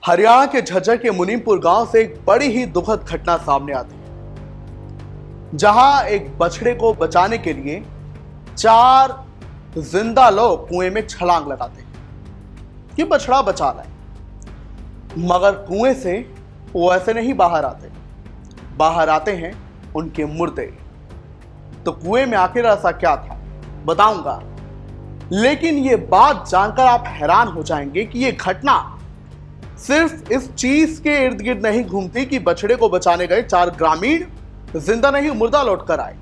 हरियाणा के झज्जर के मुनीमपुर गांव से एक बड़ी ही दुखद घटना सामने आती है, जहां एक बछड़े को बचाने के लिए 4 जिंदा लोग कुएं में छलांग लगाते हैं कि बछड़ा बचा लाए, मगर कुएं से वो ऐसे नहीं बाहर आते हैं उनके मुर्दे। तो कुएं में आखिर ऐसा क्या था बताऊंगा, लेकिन ये बात जानकर आप हैरान हो जाएंगे कि ये घटना सिर्फ इस चीज के इर्द गिर्द नहीं घूमती कि बछड़े को बचाने गए 4 ग्रामीण जिंदा नहीं मुर्दा लौट कर आए,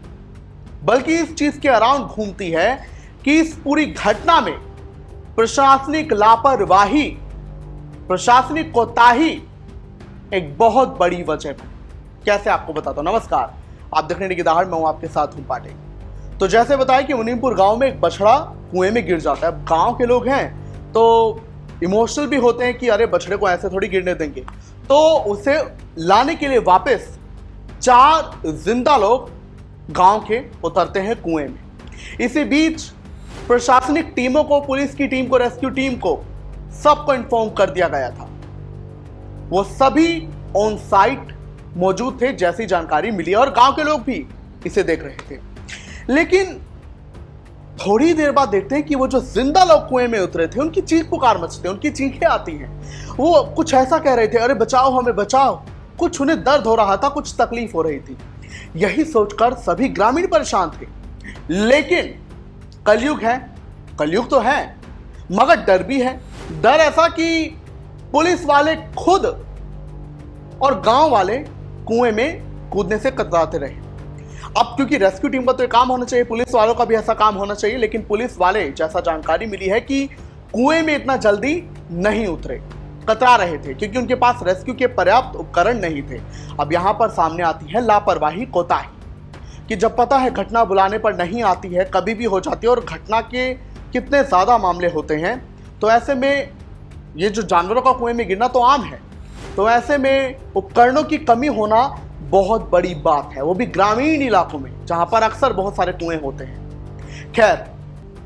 बल्कि इस चीज के अराउंड घूमती है कि इस पूरी घटना में प्रशासनिक लापरवाही, प्रशासनिक कोताही एक बहुत बड़ी वजह है। कैसे आपको बताता हूं। नमस्कार, आप देख रहे हैं निगहदार, मैं हूं आपके साथ हूं पाटे। तो जैसे बताया कि मुनीमपुर गांव में एक बछड़ा कुएं में गिर जाता है। गांव के लोग हैं तो इमोशनल भी होते हैं कि अरे बछड़े को ऐसे थोड़ी गिरने देंगे, तो उसे लाने के लिए वापस 4 जिंदा लोग गांव के उतरते हैं कुएं में। इसी बीच प्रशासनिक टीमों को, पुलिस की टीम को, रेस्क्यू टीम को, सबको इन्फॉर्म कर दिया गया था। वो सभी ऑन साइट मौजूद थे जैसी जानकारी मिली, और गांव के लोग भी इसे देख रहे थे। लेकिन थोड़ी देर बाद देखते हैं कि वो जो जिंदा लोग कुएं में उतरे थे, उनकी चीख पुकार मचती है, उनकी चीखें आती हैं। वो कुछ ऐसा कह रहे थे, अरे बचाओ हमें बचाओ। कुछ उन्हें दर्द हो रहा था, कुछ तकलीफ हो रही थी। यही सोचकर सभी ग्रामीण परेशान थे। लेकिन कलयुग है, कलयुग तो है, मगर डर भी है। डर ऐसा कि पुलिस वाले खुद और गांव वाले कुएं में कूदने से कतराते रहे। अब क्योंकि रेस्क्यू टीम का तो ये काम होना चाहिए, पुलिस वालों का भी ऐसा काम होना चाहिए, लेकिन पुलिस वाले, जैसा जानकारी मिली है कि कुएं में इतना जल्दी नहीं उतरे, कतरा रहे थे क्योंकि उनके पास रेस्क्यू के पर्याप्त उपकरण नहीं थे। अब यहां पर सामने आती है लापरवाही, कोताही, कि जब पता है घटना बुलाने पर नहीं आती है, कभी भी हो जाती है, और घटना के कितने ज्यादा मामले होते हैं, तो ऐसे में ये जो जानवरों का कुएं में गिरना तो आम है। तो ऐसे में उपकरणों की कमी होना बहुत बड़ी बात है, वो भी ग्रामीण इलाकों में जहां पर अक्सर बहुत सारे कुएं होते हैं। खैर,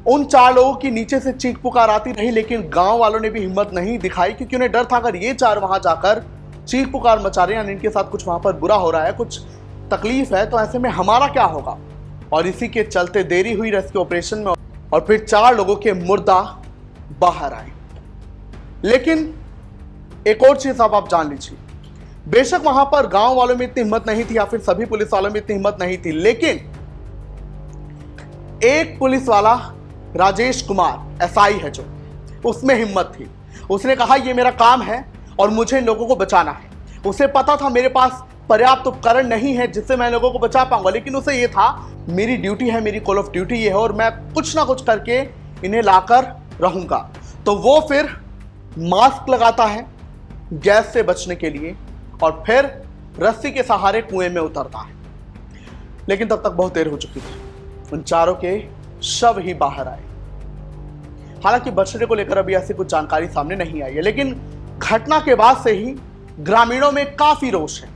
उन 4 लोगों की नीचे से चीख पुकार आती रही, लेकिन गांव वालों ने भी हिम्मत नहीं दिखाई, क्योंकि उन्हें डर था अगर ये 4 वहां जाकर चीख पुकार मचा रहे हैं, यानी इनके साथ कुछ वहां पर बुरा हो रहा है, कुछ तकलीफ है, तो ऐसे में हमारा क्या होगा। और इसी के चलते देरी हुई रेस्क्यू ऑपरेशन में, और फिर 4 लोगों के मुर्दा बाहर आए। लेकिन एक और चीज आप जान लीजिए, बेशक वहां पर गांव वालों में इतनी हिम्मत नहीं थी, या फिर सभी पुलिस वालों में इतनी हिम्मत नहीं थी, लेकिन एक पुलिस वाला राजेश कुमार एसआई है जो, उसमें हिम्मत थी। उसने कहा ये मेरा काम है और मुझे इन लोगों को बचाना है। उसे पता था मेरे पास पर्याप्त उपकरण नहीं है जिससे मैं लोगों को बचा पाऊंगा, लेकिन उसे ये था मेरी ड्यूटी है, मेरी कॉल ऑफ ड्यूटी ये है, और मैं कुछ ना कुछ करके इन्हें लाकर रहूंगा। तो वो फिर मास्क लगाता है गैस से बचने के लिए, और फिर रस्सी के सहारे कुएं में उतरता है। लेकिन तब तक बहुत देर हो चुकी थी, उन 4 के शव ही बाहर आए। हालांकि बछड़े को लेकर अभी ऐसी कुछ जानकारी सामने नहीं आई है, लेकिन घटना के बाद से ही ग्रामीणों में काफी रोष है।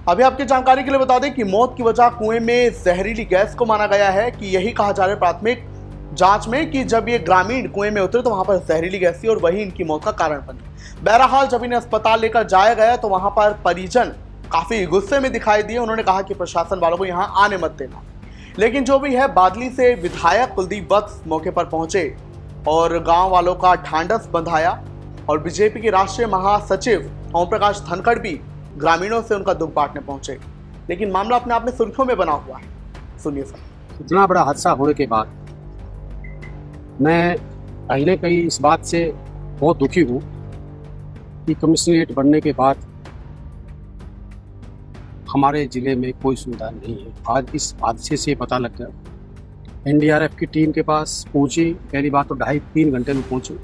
अभी आपकी जानकारी के लिए बता दें कि मौत की वजह कुएं में जहरीली गैस को माना गया है, कि यही कहा जा रहा है प्राथमिक जांच में कि जब ये ग्रामीण कुएं में उतरे तो वहां पर जहरीली गैस थी और वही इनकी मौत का कारण बनी। बहरहाल जब इन्हें अस्पताल लेकर जाया गया तो वहां पर परिजन काफी गुस्से में दिखाई दिए। उन्होंने कहा कि प्रशासन वालों को यहां आने मत देना। लेकिन जो भी है, बादली से विधायक कुलदीप वत्स मौके पर पहुंचे और गांव वालों का ढांढस बंधाया, और बीजेपी के राष्ट्रीय महासचिव ओम प्रकाश धनखड़ भी ग्रामीणों से उनका दुख बांटने पहुंचे। लेकिन मामला अपने आप में सुर्खियों में बना हुआ है। सुनिए सर। इतना बड़ा हादसा होने के बाद मैं कहीं न कहीं इस बात से बहुत दुखी हूँ कि कमिश्नरेट बनने के बाद हमारे ज़िले में कोई सुविधा नहीं है। आज इस हादसे से पता लग गया। एनडीआरएफ की टीम के पास पहुंची, पहली बात तो 2.5-3 घंटे में पहुंची।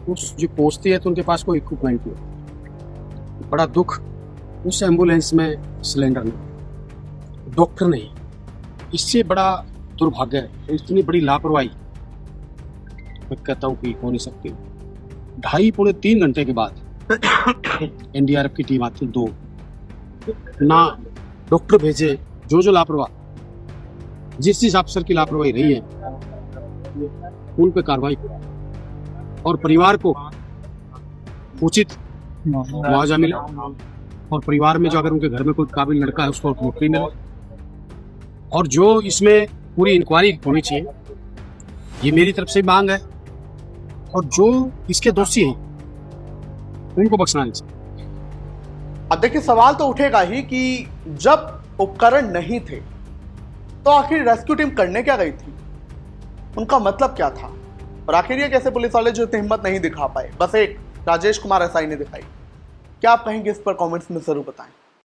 उस जो पहुंचती है तो उनके पास कोई इक्विपमेंट नहीं। बड़ा दुख, उस एम्बुलेंस में सिलेंडर नहीं, डॉक्टर नहीं। इससे बड़ा दुर्भाग्य है, इतनी बड़ी लापरवाही मैं कहता हूँ कि हो नहीं सकती। 2.5-3 घंटे के बाद एनडीआरएफ की टीम आती, 2 ना डॉक्टर भेजे। जो लापरवाह, जिस अफसर की लापरवाही रही है उन पे कार्रवाई, और परिवार को उचित मुआवजा मिले और परिवार में जो अगर उनके घर में कोई काबिल लड़का है उसको नौकरी मिले, और जो इसमें पूरी इंक्वायरी होनी चाहिए, ये मेरी तरफ से मांग है। और जो इसके दोषी हैं उनको बख्शना नहीं चाहिए। अब देखिए, सवाल तो उठेगा ही कि जब उपकरण नहीं थे तो आखिर रेस्क्यू टीम करने क्या गई थी, उनका मतलब क्या था, और आखिर ये कैसे पुलिस वाले जो इतनी हिम्मत नहीं दिखा पाए, बस एक राजेश कुमार एसआई ने दिखाई। क्या आप कहेंगे इस पर कमेंट्स में जरूर बताएं।